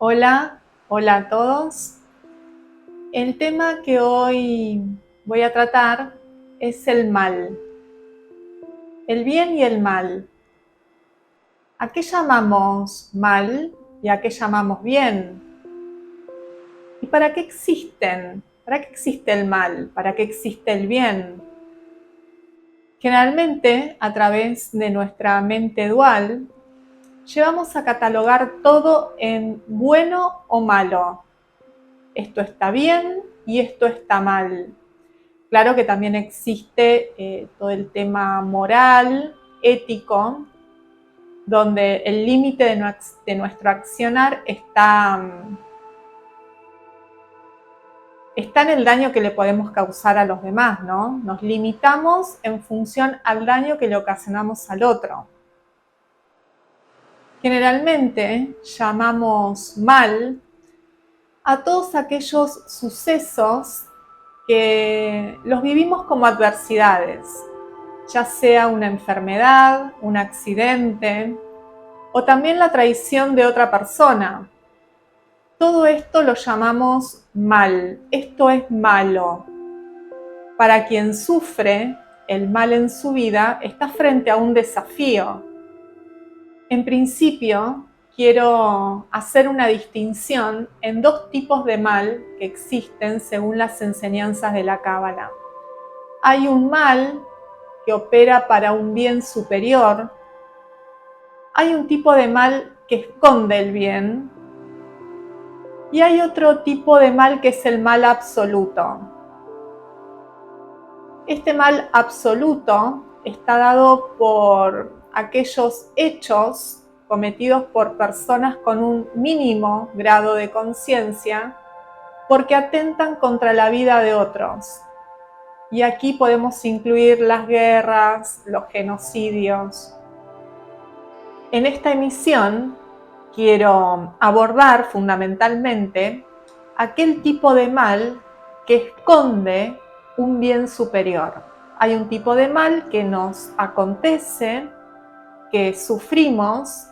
Hola, hola a todos. El tema que hoy voy a tratar es el mal, el bien y el mal. ¿A qué llamamos mal y a qué llamamos bien? ¿Y para qué existen? ¿Para qué existe el mal? ¿Para qué existe el bien? Generalmente, a través de nuestra mente dual, llevamos a catalogar todo en bueno o malo. Esto está bien y esto está mal. Claro que también existe todo el tema moral, ético, donde el límite de nuestro accionar está en el daño que le podemos causar a los demás, ¿no? Nos limitamos en función al daño que le ocasionamos al otro. Generalmente llamamos mal a todos aquellos sucesos que los vivimos como adversidades, ya sea una enfermedad, un accidente o también la traición de otra persona. Todo esto lo llamamos mal, esto es malo. Para quien sufre el mal en su vida, está frente a un desafío. En principio, quiero hacer una distinción en dos tipos de mal que existen según las enseñanzas de la Cábala. Hay un mal que opera para un bien superior. Hay un tipo de mal que esconde el bien. Y hay otro tipo de mal que es el mal absoluto. Este mal absoluto está dado por aquellos hechos cometidos por personas con un mínimo grado de conciencia porque atentan contra la vida de otros. Y aquí podemos incluir las guerras, los genocidios. En esta emisión quiero abordar fundamentalmente aquel tipo de mal que esconde un bien superior. Hay un tipo de mal que nos acontece, que sufrimos,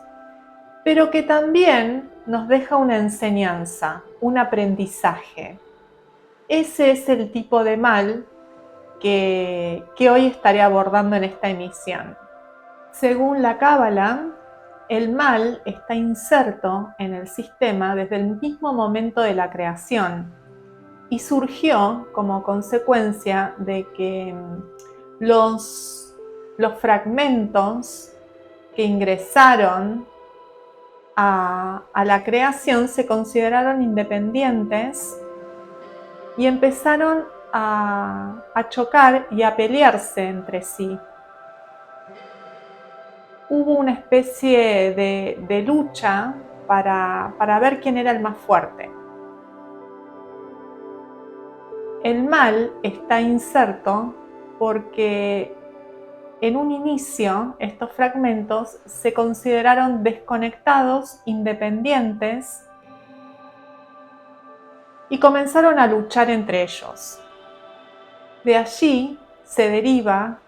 pero que también nos deja una enseñanza, un aprendizaje. Ese es el tipo de mal que hoy estaré abordando en esta emisión. Según la Cábala, el mal está inserto en el sistema desde el mismo momento de la creación y surgió como consecuencia de que los fragmentos que ingresaron a la creación se consideraron independientes y empezaron a chocar y a pelearse entre sí. Hubo una especie de lucha para ver quién era el más fuerte. El mal está inserto porque en un inicio estos fragmentos se consideraron desconectados, independientes, y comenzaron a luchar entre ellos. De allí se deriva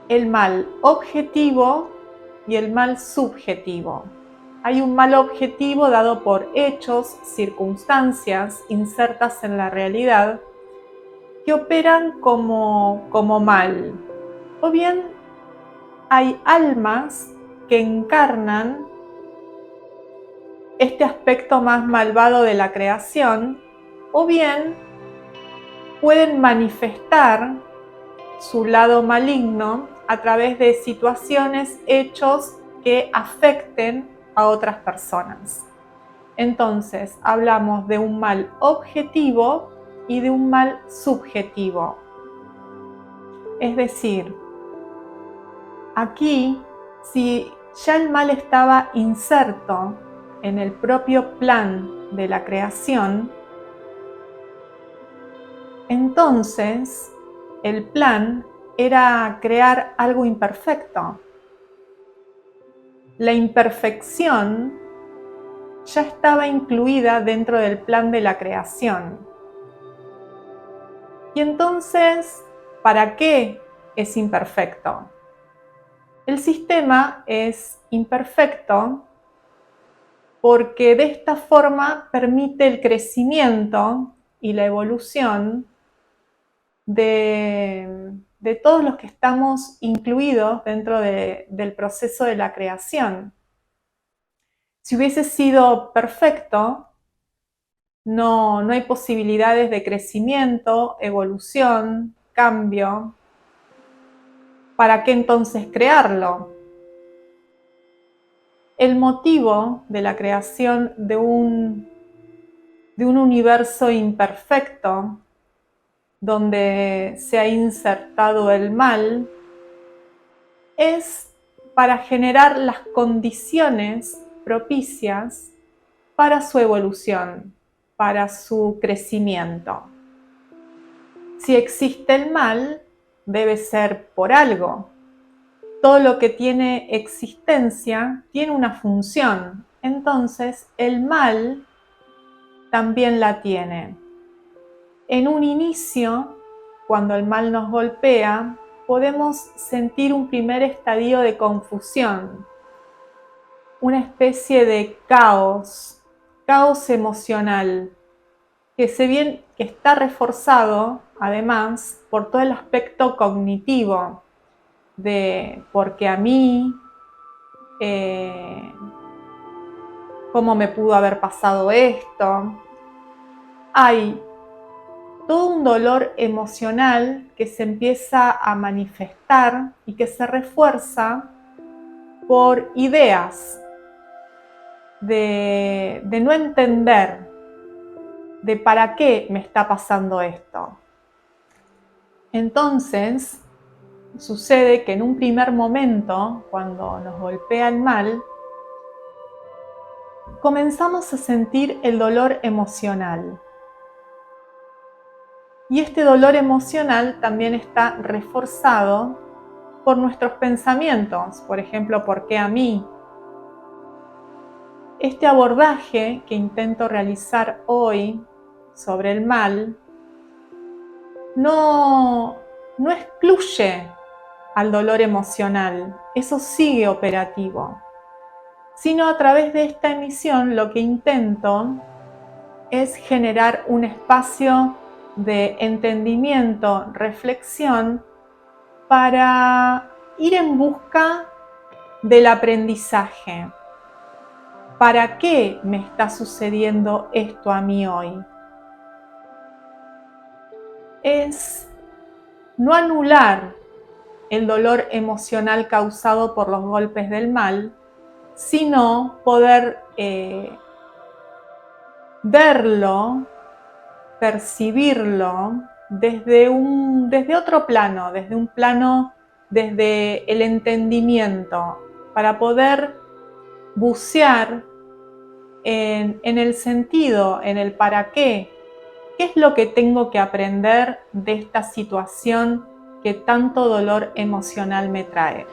el mal objetivo y el mal subjetivo. Hay un mal objetivo dado por hechos, circunstancias insertas en la realidad que operan como mal. O bien hay almas que encarnan este aspecto más malvado de la creación, o bien pueden manifestar su lado maligno a través de situaciones, hechos que afecten a otras personas. Entonces, hablamos de un mal objetivo y de un mal subjetivo. Es decir, aquí, si ya el mal estaba inserto en el propio plan de la creación, entonces el plan era crear algo imperfecto. La imperfección ya estaba incluida dentro del plan de la creación. Y entonces, ¿para qué es imperfecto? El sistema es imperfecto porque de esta forma permite el crecimiento y la evolución de todos los que estamos incluidos dentro del proceso de la creación. Si hubiese sido perfecto, no hay posibilidades de crecimiento, evolución, cambio. ¿Para qué entonces crearlo? El motivo de la creación de un universo imperfecto, donde se ha insertado el mal, es para generar las condiciones propicias para su evolución, para su crecimiento. Si existe el mal, debe ser por algo. Todo lo que tiene existencia tiene una función, entonces el mal también la tiene. En un inicio, cuando el mal nos golpea, podemos sentir un primer estadio de confusión, una especie de caos emocional, que está reforzado además por todo el aspecto cognitivo de por qué a mí, cómo me pudo haber pasado esto. Hay todo un dolor emocional que se empieza a manifestar y que se refuerza por ideas de no entender de para qué me está pasando esto. Entonces, sucede que en un primer momento, cuando nos golpea el mal, comenzamos a sentir el dolor emocional. Y este dolor emocional también está reforzado por nuestros pensamientos, por ejemplo, ¿por qué a mí? Este abordaje que intento realizar hoy sobre el mal no excluye al dolor emocional, eso sigue operativo, sino a través de esta emisión lo que intento es generar un espacio de entendimiento, reflexión, para ir en busca del aprendizaje. ¿Para qué me está sucediendo esto a mí hoy? Es no anular el dolor emocional causado por los golpes del mal, sino poder verlo, percibirlo desde otro plano, desde el entendimiento, para poder bucear en el sentido, en el para qué. ¿Qué es lo que tengo que aprender de esta situación que tanto dolor emocional me trae?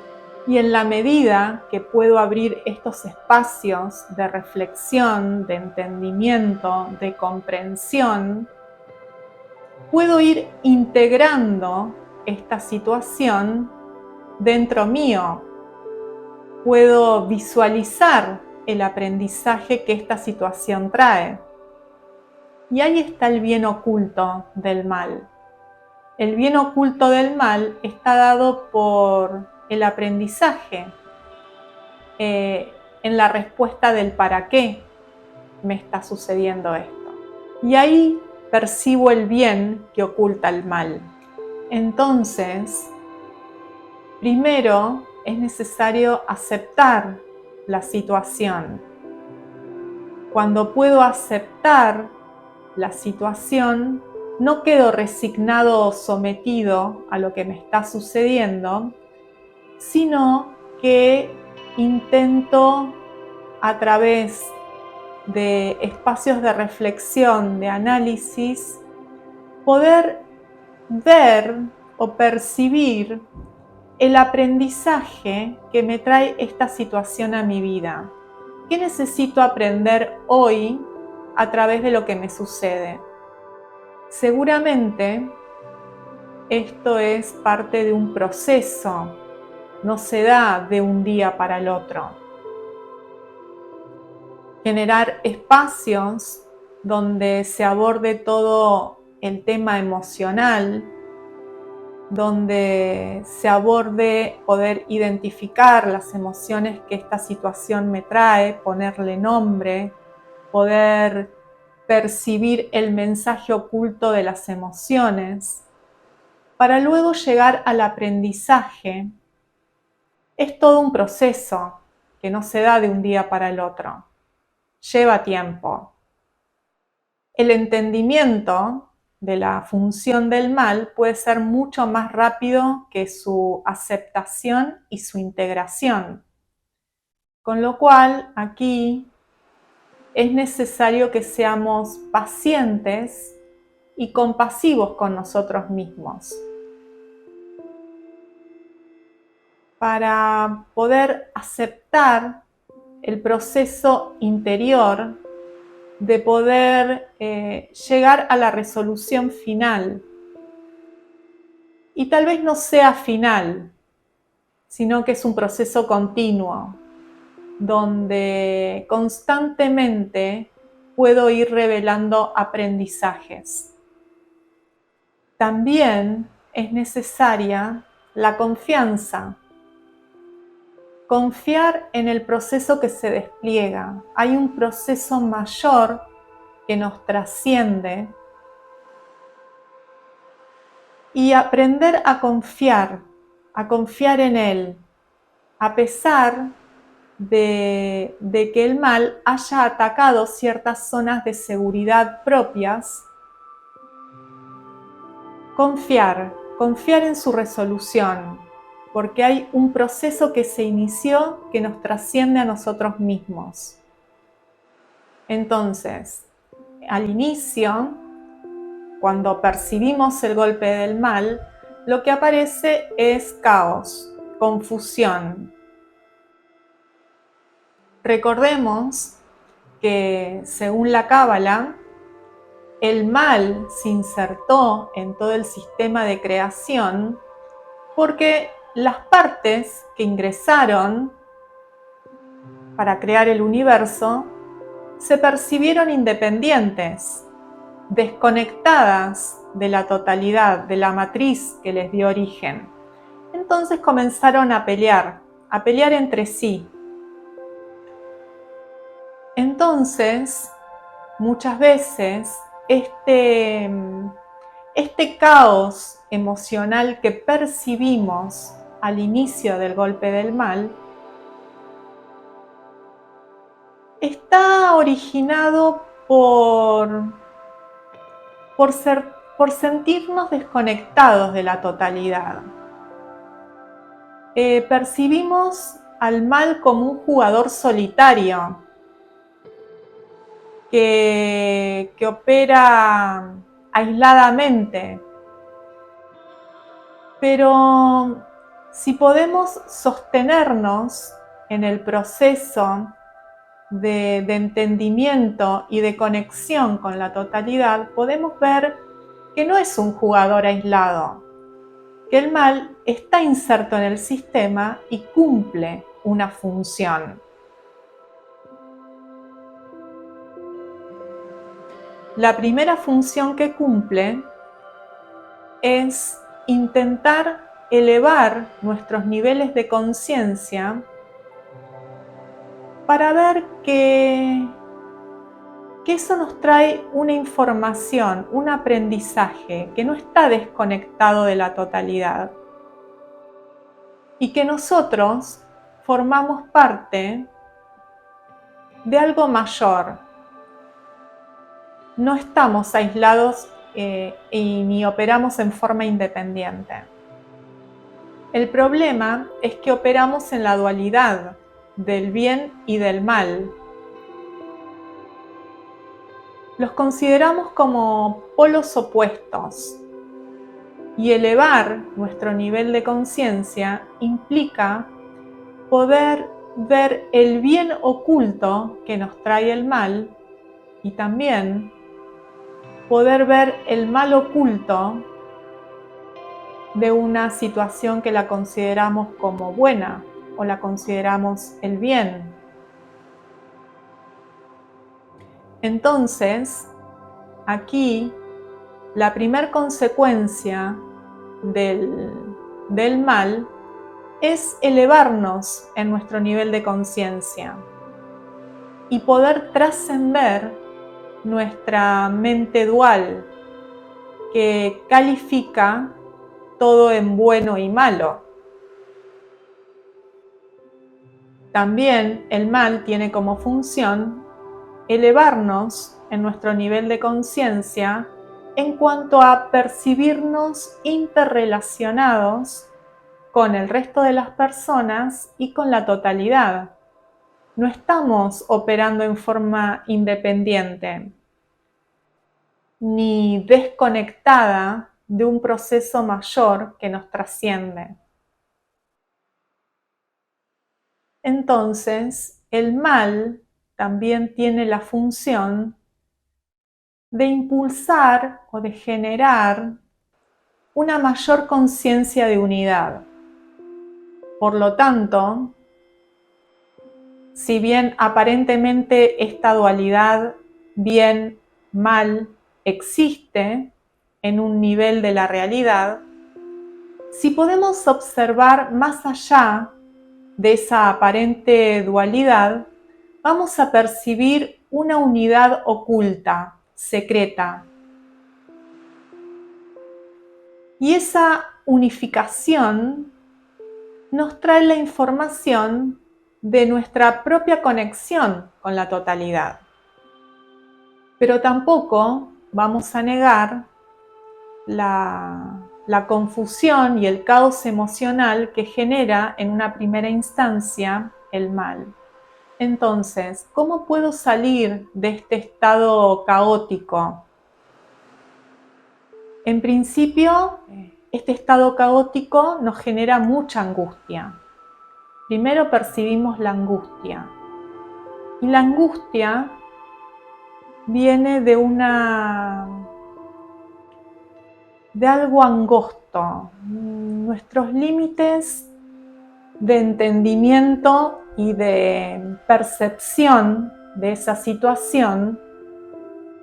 Y en la medida que puedo abrir estos espacios de reflexión, de entendimiento, de comprensión, puedo ir integrando esta situación dentro mío. Puedo visualizar el aprendizaje que esta situación trae. Y ahí está el bien oculto del mal. El bien oculto del mal está dado por el aprendizaje, en la respuesta del para qué me está sucediendo esto. Y ahí percibo el bien que oculta el mal. Entonces, primero es necesario aceptar la situación. Cuando puedo aceptar la situación, no quedo resignado o sometido a lo que me está sucediendo, sino que intento, a través de espacios de reflexión, de análisis, poder ver o percibir el aprendizaje que me trae esta situación a mi vida. ¿Qué necesito aprender hoy a través de lo que me sucede? Seguramente esto es parte de un proceso, no se da de un día para el otro. generar espacios donde se aborde todo el tema emocional, donde se aborde poder identificar las emociones que esta situación me trae, ponerle nombre, poder percibir el mensaje oculto de las emociones, para luego llegar al aprendizaje. Es todo un proceso que no se da de un día para el otro, lleva tiempo. El entendimiento de la función del mal puede ser mucho más rápido que su aceptación y su integración. Con lo cual, aquí es necesario que seamos pacientes y compasivos con nosotros mismos para poder aceptar el proceso interior de poder llegar a la resolución final. Y tal vez no sea final, sino que es un proceso continuo, donde constantemente puedo ir revelando aprendizajes. También es necesaria la confianza. Confiar en el proceso que se despliega. Hay un proceso mayor que nos trasciende y aprender a confiar en él, a pesar de que el mal haya atacado ciertas zonas de seguridad propias. Confiar en su resolución, porque hay un proceso que se inició que nos trasciende a nosotros mismos. Entonces, al inicio, cuando percibimos el golpe del mal, lo que aparece es caos, confusión. Recordemos que, según la Cábala, el mal se insertó en todo el sistema de creación porque las partes que ingresaron para crear el universo se percibieron independientes, desconectadas de la totalidad, de la matriz que les dio origen. Entonces comenzaron a pelear entre sí. Entonces, muchas veces, este caos emocional que percibimos al inicio del golpe del mal está originado por sentirnos desconectados de la totalidad. Percibimos al mal como un jugador solitario que opera aisladamente. Pero si podemos sostenernos en el proceso de entendimiento y de conexión con la totalidad, podemos ver que no es un jugador aislado, que el mal está inserto en el sistema y cumple una función. La primera función que cumple es intentar elevar nuestros niveles de conciencia para ver que eso nos trae una información, un aprendizaje que no está desconectado de la totalidad y que nosotros formamos parte de algo mayor. No estamos aislados y ni operamos en forma independiente. El problema es que operamos en la dualidad del bien y del mal. Los consideramos como polos opuestos y elevar nuestro nivel de conciencia implica poder ver el bien oculto que nos trae el mal y también poder ver el mal oculto de una situación que la consideramos como buena o la consideramos el bien. Entonces, aquí, la primer consecuencia del mal es elevarnos en nuestro nivel de conciencia y poder trascender nuestra mente dual que califica todo en bueno y malo. También el mal tiene como función elevarnos en nuestro nivel de conciencia en cuanto a percibirnos interrelacionados con el resto de las personas y con la totalidad. No estamos operando en forma independiente ni desconectada de un proceso mayor que nos trasciende. Entonces, el mal también tiene la función de impulsar o de generar una mayor conciencia de unidad. Por lo tanto, si bien aparentemente esta dualidad bien-mal existe en un nivel de la realidad, si podemos observar más allá de esa aparente dualidad, vamos a percibir una unidad oculta, secreta. Y esa unificación nos trae la información de nuestra propia conexión con la totalidad. Pero tampoco vamos a negar la confusión y el caos emocional que genera en una primera instancia el mal. Entonces, ¿cómo puedo salir de este estado caótico? En principio, este estado caótico nos genera mucha angustia. Primero percibimos la angustia. Y la angustia viene de algo angosto. Nuestros límites de entendimiento y de percepción de esa situación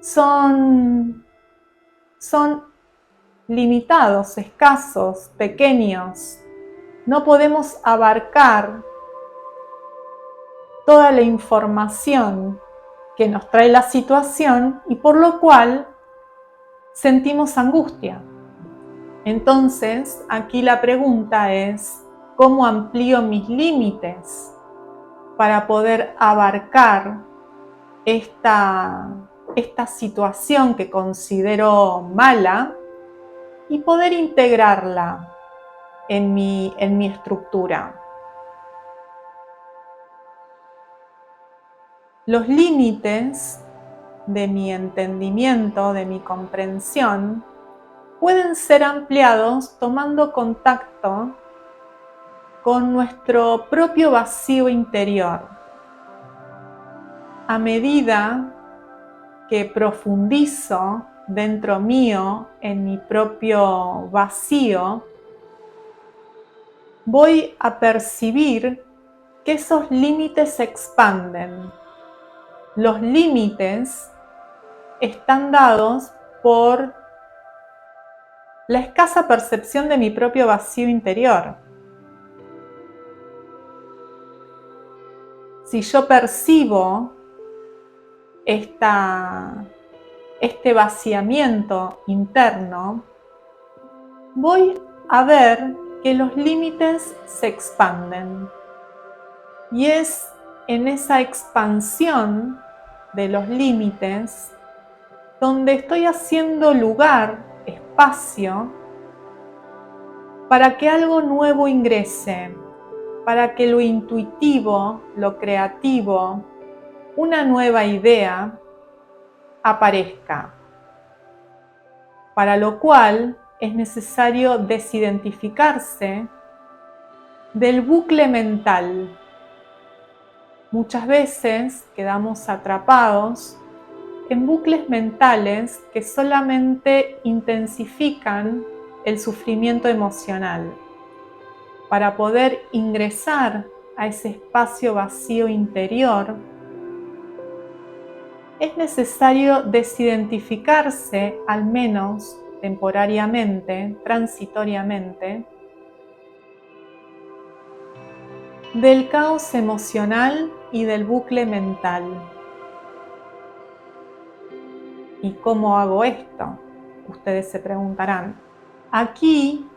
son limitados, escasos, pequeños. No podemos abarcar toda la información que nos trae la situación y por lo cual sentimos angustia. Entonces, aquí la pregunta es, ¿cómo amplío mis límites para poder abarcar esta situación que considero mala y poder integrarla en mi estructura? Los límites de mi entendimiento, de mi comprensión, pueden ser ampliados tomando contacto con nuestro propio vacío interior. A medida que profundizo dentro mío en mi propio vacío, voy a percibir que esos límites se expanden. Los límites están dados por la escasa percepción de mi propio vacío interior. Si yo percibo este vaciamiento interno, voy a ver que los límites se expanden. Y es en esa expansión de los límites donde estoy haciendo lugar, espacio, para que algo nuevo ingrese, para que lo intuitivo, lo creativo, una nueva idea aparezca. Para lo cual es necesario desidentificarse del bucle mental. Muchas veces quedamos atrapados en bucles mentales que solamente intensifican el sufrimiento emocional. Para poder ingresar a ese espacio vacío interior, es necesario desidentificarse, al menos temporariamente, transitoriamente, del caos emocional y del bucle mental. ¿Y cómo hago esto? Ustedes se preguntarán. Aquí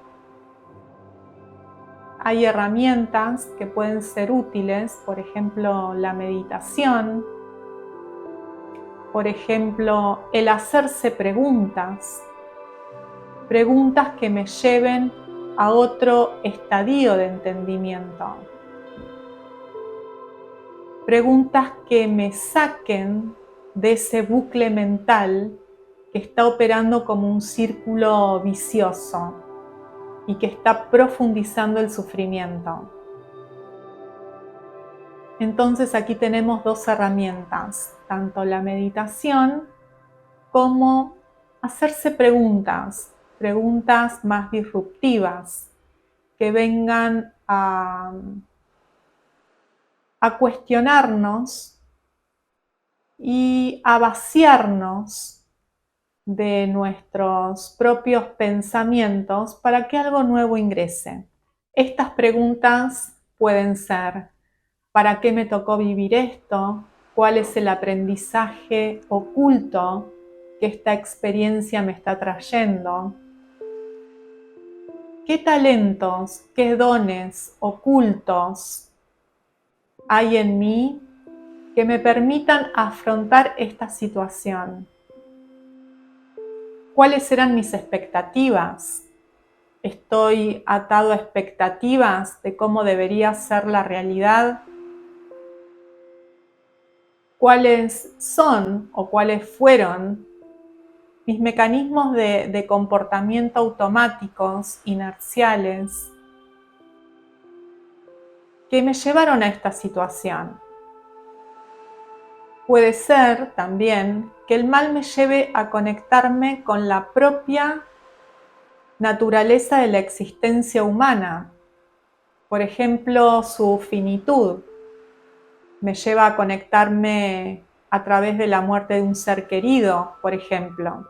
hay herramientas que pueden ser útiles, por ejemplo, la meditación, por ejemplo, el hacerse preguntas que me lleven a otro estadio de entendimiento. Preguntas que me saquen de ese bucle mental que está operando como un círculo vicioso y que está profundizando el sufrimiento. Entonces aquí tenemos dos herramientas, tanto la meditación como hacerse preguntas más disruptivas, que vengan a cuestionarnos y a vaciarnos de nuestros propios pensamientos para que algo nuevo ingrese. Estas preguntas pueden ser: ¿para qué me tocó vivir esto? ¿Cuál es el aprendizaje oculto que esta experiencia me está trayendo? ¿Qué talentos, qué dones ocultos hay en mí que me permitan afrontar esta situación? ¿Cuáles eran mis expectativas? ¿Estoy atado a expectativas de cómo debería ser la realidad? ¿Cuáles son o cuáles fueron mis mecanismos de comportamiento automáticos, inerciales, que me llevaron a esta situación? Puede ser también que el mal me lleve a conectarme con la propia naturaleza de la existencia humana. Por ejemplo, su finitud me lleva a conectarme a través de la muerte de un ser querido, por ejemplo.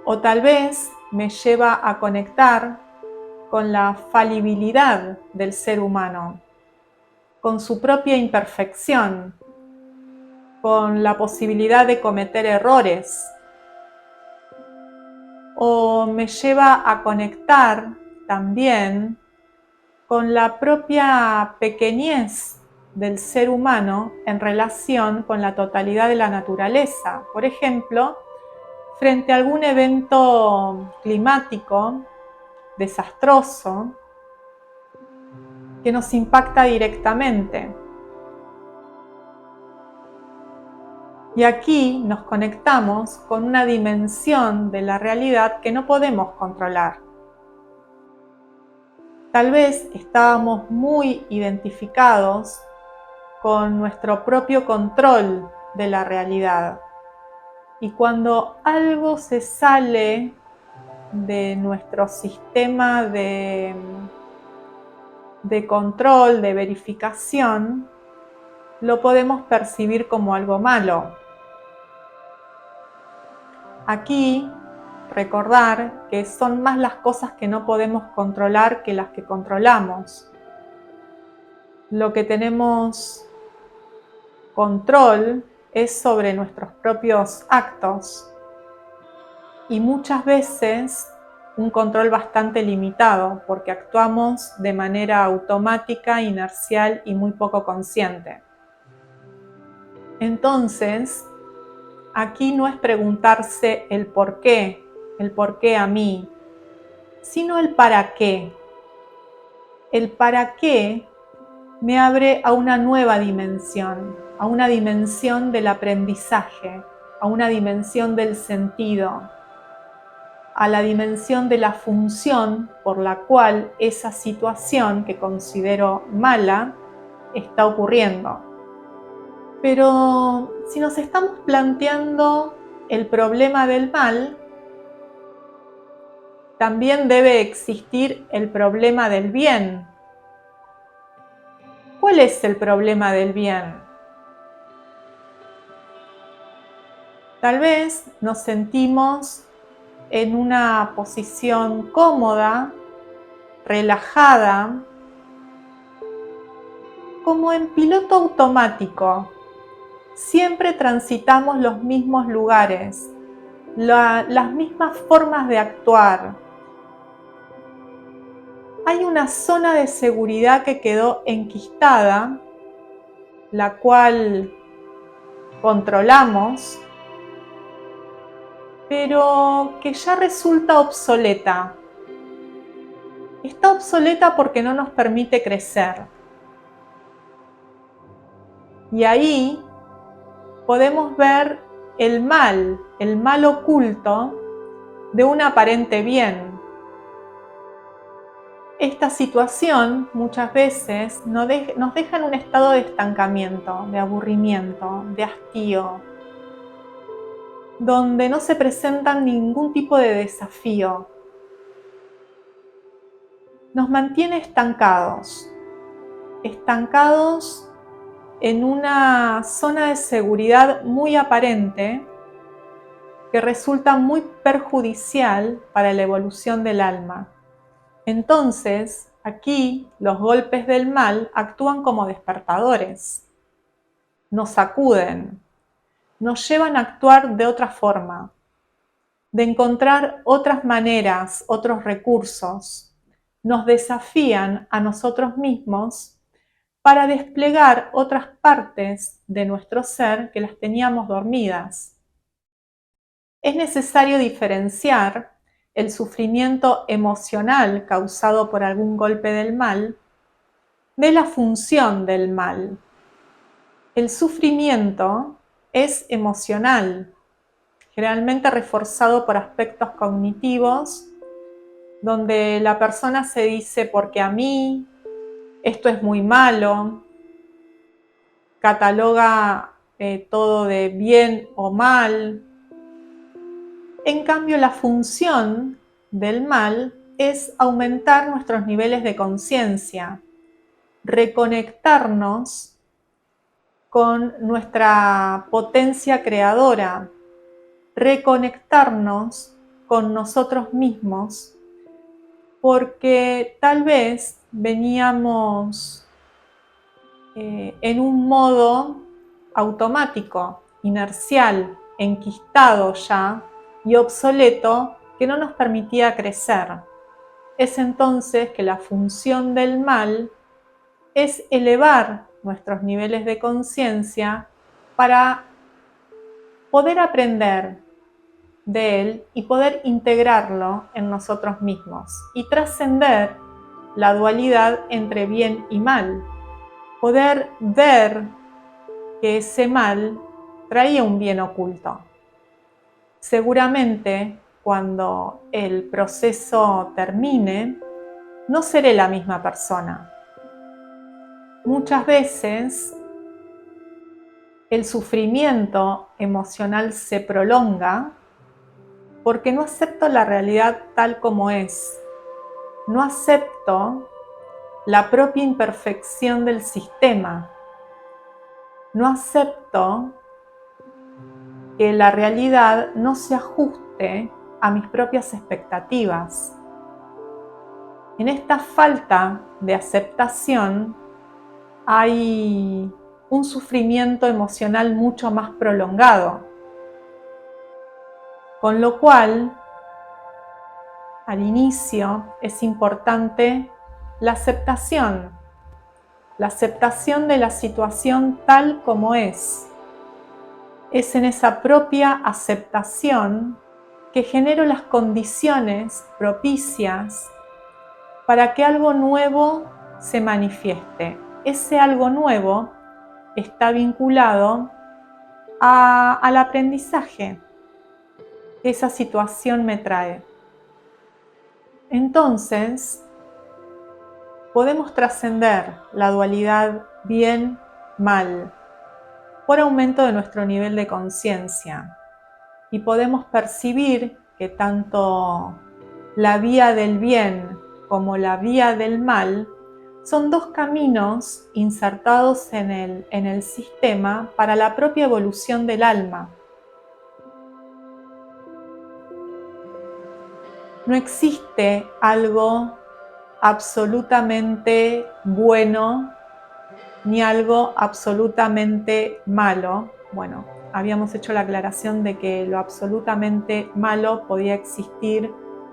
O tal vez me lleva a conectar con la falibilidad del ser humano, con su propia imperfección, con la posibilidad de cometer errores. O me lleva a conectar también con la propia pequeñez del ser humano en relación con la totalidad de la naturaleza. Por ejemplo, frente a algún evento climático desastroso que nos impacta directamente. Y aquí nos conectamos con una dimensión de la realidad que no podemos controlar. Tal vez estábamos muy identificados con nuestro propio control de la realidad. Y cuando algo se sale de nuestro sistema de control, de verificación, lo podemos percibir como algo malo. Aquí, recordar que son más las cosas que no podemos controlar que las que controlamos. Lo que tenemos control es sobre nuestros propios actos y muchas veces un control bastante limitado porque actuamos de manera automática, inercial y muy poco consciente. Entonces, aquí no es preguntarse el por qué a mí, sino el para qué. El para qué me abre a una nueva dimensión, a una dimensión del aprendizaje, a una dimensión del sentido, a la dimensión de la función por la cual esa situación que considero mala está ocurriendo. Pero si nos estamos planteando el problema del mal, también debe existir el problema del bien. ¿Cuál es el problema del bien? Tal vez nos sentimos en una posición cómoda, relajada, como en piloto automático. Siempre transitamos los mismos lugares, las mismas formas de actuar. Hay una zona de seguridad que quedó enquistada, la cual controlamos, pero que ya resulta obsoleta. Está obsoleta porque no nos permite crecer. Y ahí podemos ver el mal oculto de un aparente bien. Esta situación muchas veces nos deja en un estado de estancamiento, de aburrimiento, de hastío, donde no se presentan ningún tipo de desafío. Nos mantiene estancados en una zona de seguridad muy aparente que resulta muy perjudicial para la evolución del alma. Entonces, aquí los golpes del mal actúan como despertadores, nos sacuden, nos llevan a actuar de otra forma, de encontrar otras maneras, otros recursos, nos desafían a nosotros mismos para desplegar otras partes de nuestro ser que las teníamos dormidas. Es necesario diferenciar el sufrimiento emocional causado por algún golpe del mal de la función del mal. El sufrimiento es emocional, generalmente reforzado por aspectos cognitivos, donde la persona se dice porque a mí, esto es muy malo, cataloga todo de bien o mal. En cambio, la función del mal es aumentar nuestros niveles de conciencia, reconectarnos con nuestra potencia creadora, reconectarnos con nosotros mismos, porque tal vez veníamos en un modo automático, inercial, enquistado ya y obsoleto que no nos permitía crecer. Es entonces que la función del mal es elevar nuestros niveles de conciencia para poder aprender de él y poder integrarlo en nosotros mismos y trascender la dualidad entre bien y mal. Poder ver que ese mal traía un bien oculto. Seguramente cuando el proceso termine, no seré la misma persona. Muchas veces el sufrimiento emocional se prolonga porque no acepto la realidad tal como es. No acepto la propia imperfección del sistema. No acepto que la realidad no se ajuste a mis propias expectativas. En esta falta de aceptación hay un sufrimiento emocional mucho más prolongado, con lo cual al inicio es importante la aceptación de la situación tal como es. Es en esa propia aceptación que genero las condiciones propicias para que algo nuevo se manifieste. Ese algo nuevo está vinculado al aprendizaje que esa situación me trae. Entonces, podemos trascender la dualidad bien-mal por aumento de nuestro nivel de conciencia y podemos percibir que tanto la vía del bien como la vía del mal son dos caminos insertados en el sistema para la propia evolución del alma. No existe algo absolutamente bueno ni algo absolutamente malo. Bueno, habíamos hecho la aclaración de que lo absolutamente malo podía existir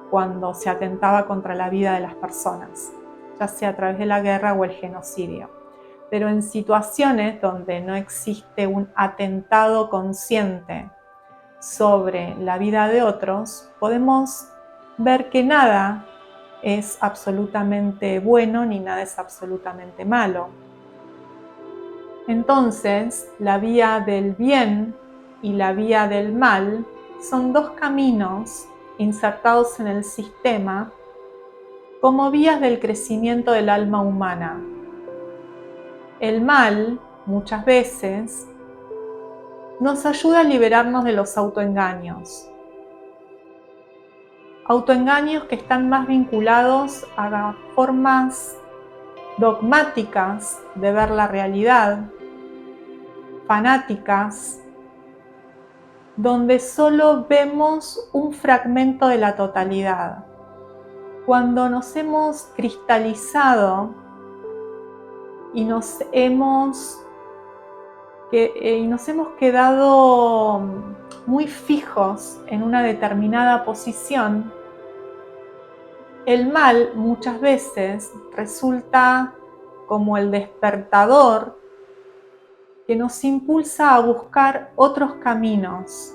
cuando se atentaba contra la vida de las personas, ya sea a través de la guerra o el genocidio. Pero en situaciones donde no existe un atentado consciente sobre la vida de otros, podemos ver que nada es absolutamente bueno ni nada es absolutamente malo. Entonces, la vía del bien y la vía del mal son dos caminos insertados en el sistema como vías del crecimiento del alma humana. El mal, muchas veces, nos ayuda a liberarnos de los autoengaños. Autoengaños que están más vinculados a formas dogmáticas de ver la realidad, fanáticas, donde solo vemos un fragmento de la totalidad. Cuando nos hemos cristalizado y nos hemos quedado muy fijos en una determinada posición, el mal muchas veces resulta como el despertador que nos impulsa a buscar otros caminos,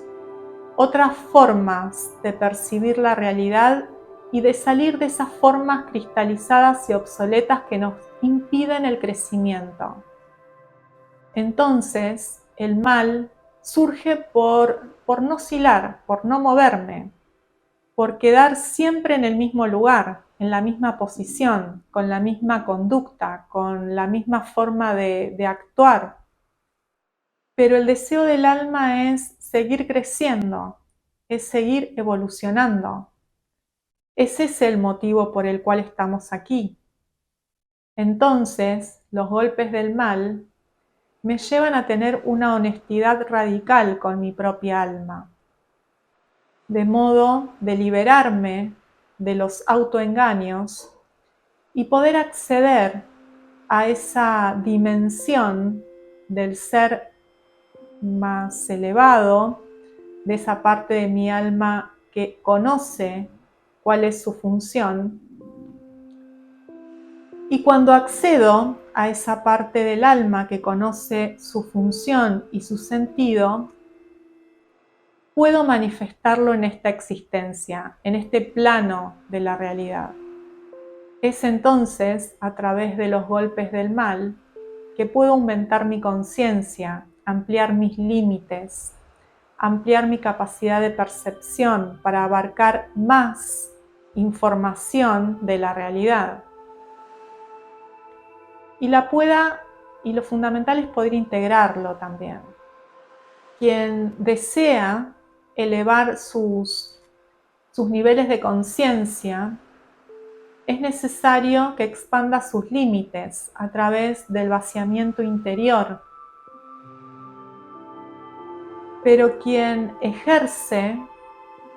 otras formas de percibir la realidad y de salir de esas formas cristalizadas y obsoletas que nos impiden el crecimiento. Entonces, el mal surge por no oscilar, por no moverme, por quedar siempre en el mismo lugar, en la misma posición, con la misma conducta, con la misma forma de actuar. Pero el deseo del alma es seguir creciendo, es seguir evolucionando. Ese es el motivo por el cual estamos aquí. Entonces, los golpes del mal me llevan a tener una honestidad radical con mi propia alma, de modo de liberarme de los autoengaños y poder acceder a esa dimensión del ser más elevado, de esa parte de mi alma que conoce cuál es su función. Y cuando accedo a esa parte del alma que conoce su función y su sentido, puedo manifestarlo en esta existencia, en este plano de la realidad. Es entonces, a través de los golpes del mal, que puedo aumentar mi conciencia, ampliar mis límites, ampliar mi capacidad de percepción para abarcar más información de la realidad. Y lo fundamental es poder integrarlo también. Quien desea elevar sus niveles de conciencia, es necesario que expanda sus límites a través del vaciamiento interior. Pero quien ejerce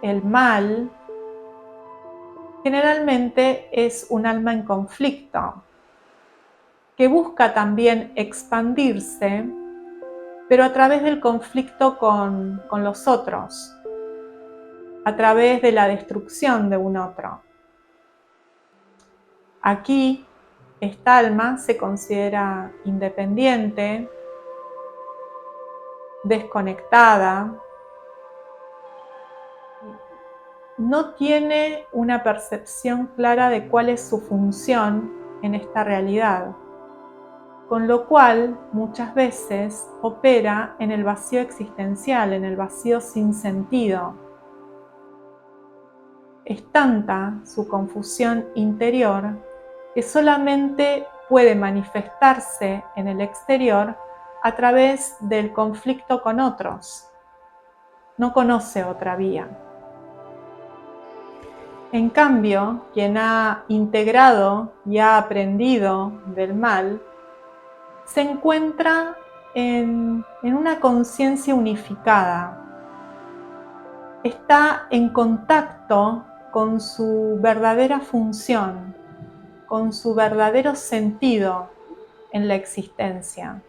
el mal generalmente es un alma en conflicto, que busca también expandirse, pero a través del conflicto con los otros, a través de la destrucción de un otro. Aquí, esta alma se considera independiente, desconectada, no tiene una percepción clara de cuál es su función en esta realidad, con lo cual muchas veces opera en el vacío existencial, en el vacío sin sentido. Es tanta su confusión interior que solamente puede manifestarse en el exterior a través del conflicto con otros. No conoce otra vía. En cambio, quien ha integrado y ha aprendido del mal, se encuentra en una conciencia unificada. Está en contacto con su verdadera función, con su verdadero sentido en la existencia.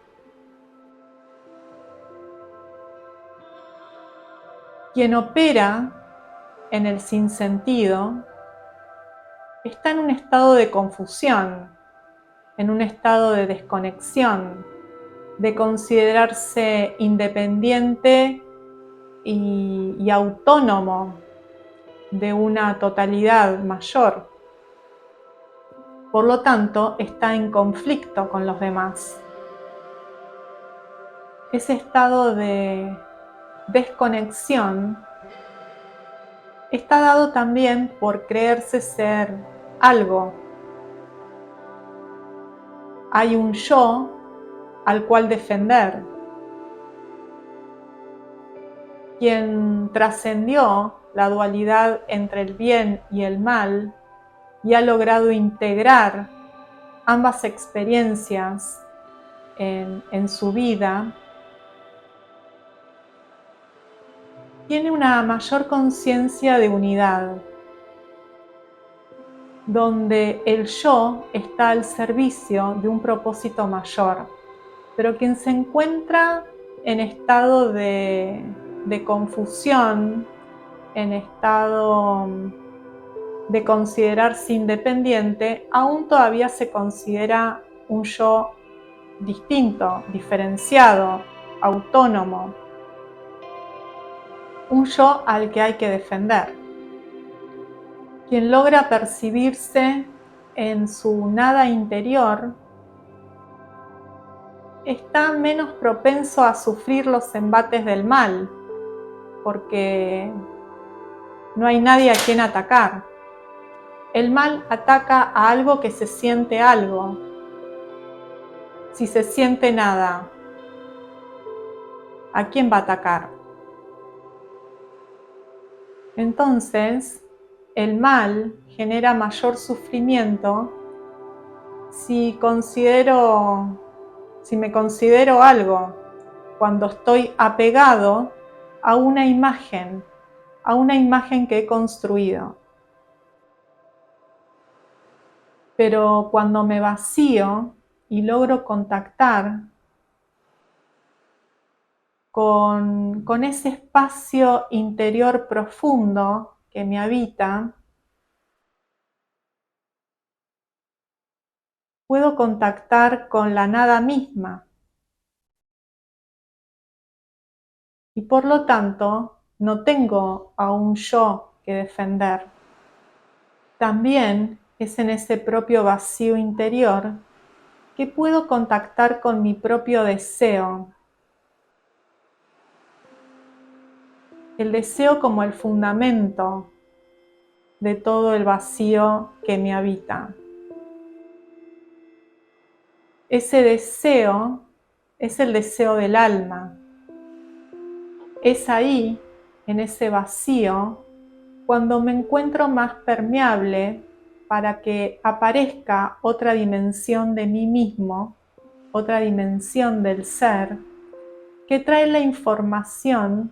Quien opera en el sinsentido está en un estado de confusión, en un estado de desconexión, de considerarse independiente y autónomo de una totalidad mayor. Por lo tanto, está en conflicto con los demás. Ese estado de desconexión está dado también por creerse ser algo. Hay un yo al cual defender. Quien trascendió la dualidad entre el bien y el mal y ha logrado integrar ambas experiencias en su vida, tiene una mayor conciencia de unidad, donde el yo está al servicio de un propósito mayor. Pero quien se encuentra en estado de confusión, en estado de considerarse independiente, aún todavía se considera un yo distinto, diferenciado, autónomo, un yo al que hay que defender. Quien logra percibirse en su nada interior está menos propenso a sufrir los embates del mal, porque no hay nadie a quien atacar. El mal ataca a algo que se siente algo. Si se siente nada, ¿a quién va a atacar? Entonces, el mal genera mayor sufrimiento si me considero algo cuando estoy apegado a una imagen que he construido. Pero cuando me vacío y logro contactar con ese espacio interior profundo que me habita, puedo contactar con la nada misma. Y por lo tanto, no tengo a un yo que defender. También es en ese propio vacío interior que puedo contactar con mi propio deseo. El deseo como el fundamento de todo el vacío que me habita. Ese deseo es el deseo del alma. Es ahí, en ese vacío, cuando me encuentro más permeable para que aparezca otra dimensión de mí mismo, otra dimensión del ser, que trae la información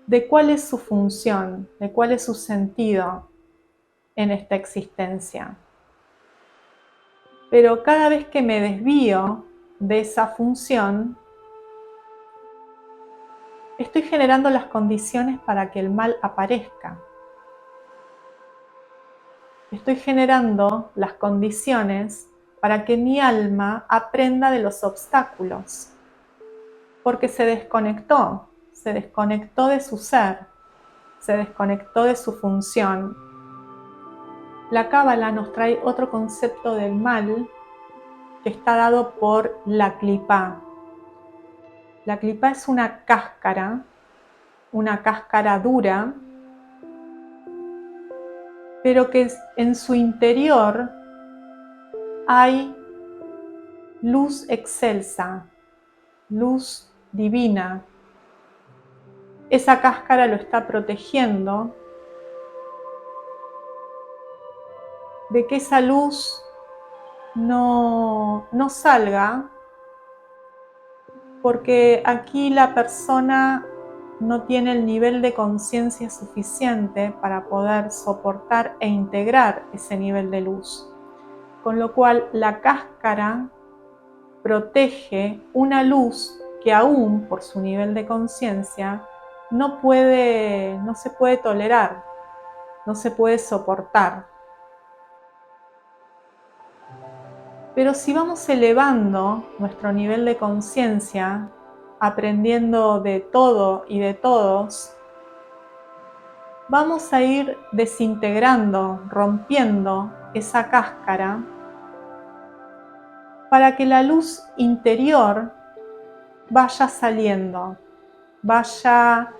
de cuál es su función, de cuál es su sentido en esta existencia. Pero cada vez que me desvío de esa función, estoy generando las condiciones para que el mal aparezca. Estoy generando las condiciones para que mi alma aprenda de los obstáculos, porque se desconectó de su ser, se desconectó de su función. La Cábala nos trae otro concepto del mal que está dado por la clipá. La clipá es una cáscara dura, pero que en su interior hay luz excelsa, luz divina. Esa cáscara lo está protegiendo de que esa luz no salga, porque aquí la persona no tiene el nivel de conciencia suficiente para poder soportar e integrar ese nivel de luz. Con lo cual la cáscara protege una luz que aún por su nivel de conciencia no se puede tolerar, no se puede soportar. Pero si vamos elevando nuestro nivel de conciencia, aprendiendo de todo y de todos, vamos a ir desintegrando, rompiendo esa cáscara para que la luz interior vaya saliendo, vaya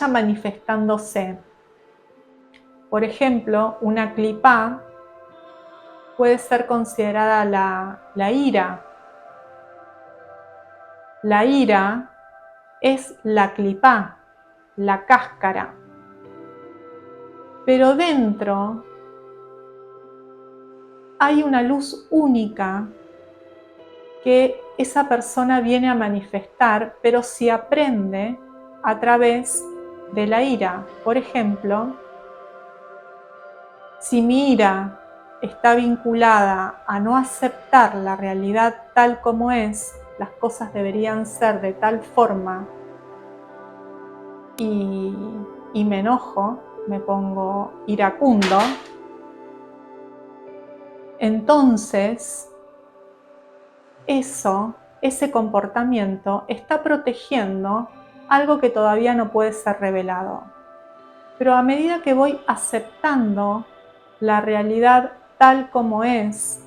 manifestándose. Por ejemplo, una clipá puede ser considerada la ira. La ira es la clipá, la cáscara. Pero dentro hay una luz única que esa persona viene a manifestar, pero si aprende a través de la ira. Por ejemplo, si mi ira está vinculada a no aceptar la realidad tal como es, las cosas deberían ser de tal forma, y me enojo, me pongo iracundo, entonces ese comportamiento está protegiendo algo que todavía no puede ser revelado. Pero a medida que voy aceptando la realidad tal como es,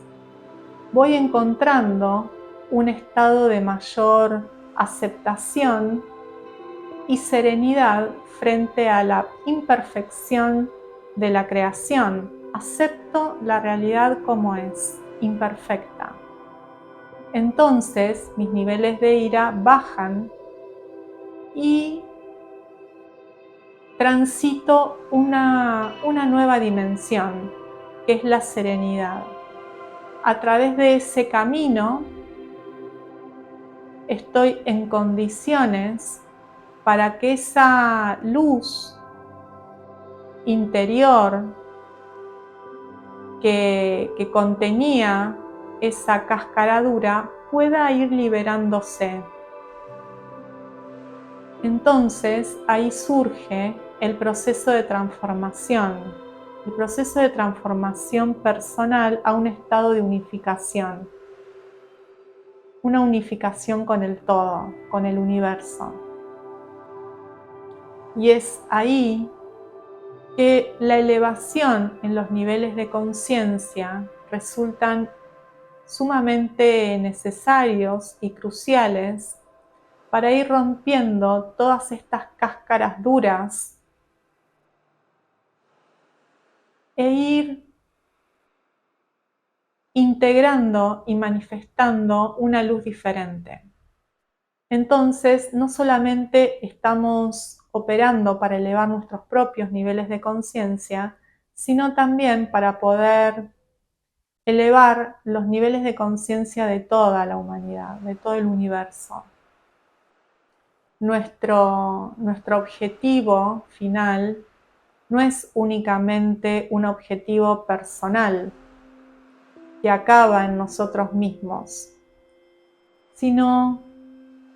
voy encontrando un estado de mayor aceptación y serenidad frente a la imperfección de la creación. Acepto la realidad como es, imperfecta. Entonces mis niveles de ira bajan y transito una nueva dimensión, que es la serenidad. A través de ese camino estoy en condiciones para que esa luz interior que contenía esa cáscara dura pueda ir liberándose. Entonces ahí surge el proceso de transformación, el proceso de transformación personal a un estado de unificación, una unificación con el todo, con el universo. Y es ahí que la elevación en los niveles de conciencia resultan sumamente necesarios y cruciales para ir rompiendo todas estas cáscaras duras e ir integrando y manifestando una luz diferente. Entonces, no solamente estamos operando para elevar nuestros propios niveles de conciencia, sino también para poder elevar los niveles de conciencia de toda la humanidad, de todo el universo. Nuestro objetivo final no es únicamente un objetivo personal que acaba en nosotros mismos, sino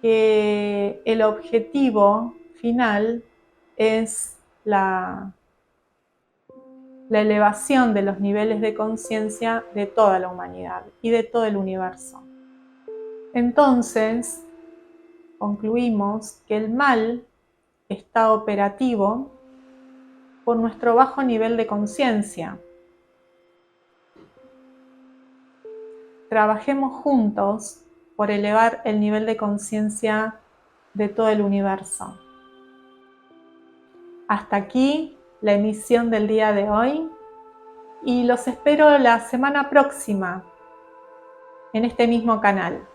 que el objetivo final es la elevación de los niveles de conciencia de toda la humanidad y de todo el universo. Entonces, concluimos que el mal está operativo por nuestro bajo nivel de conciencia. Trabajemos juntos por elevar el nivel de conciencia de todo el universo. Hasta aquí la emisión del día de hoy y los espero la semana próxima en este mismo canal.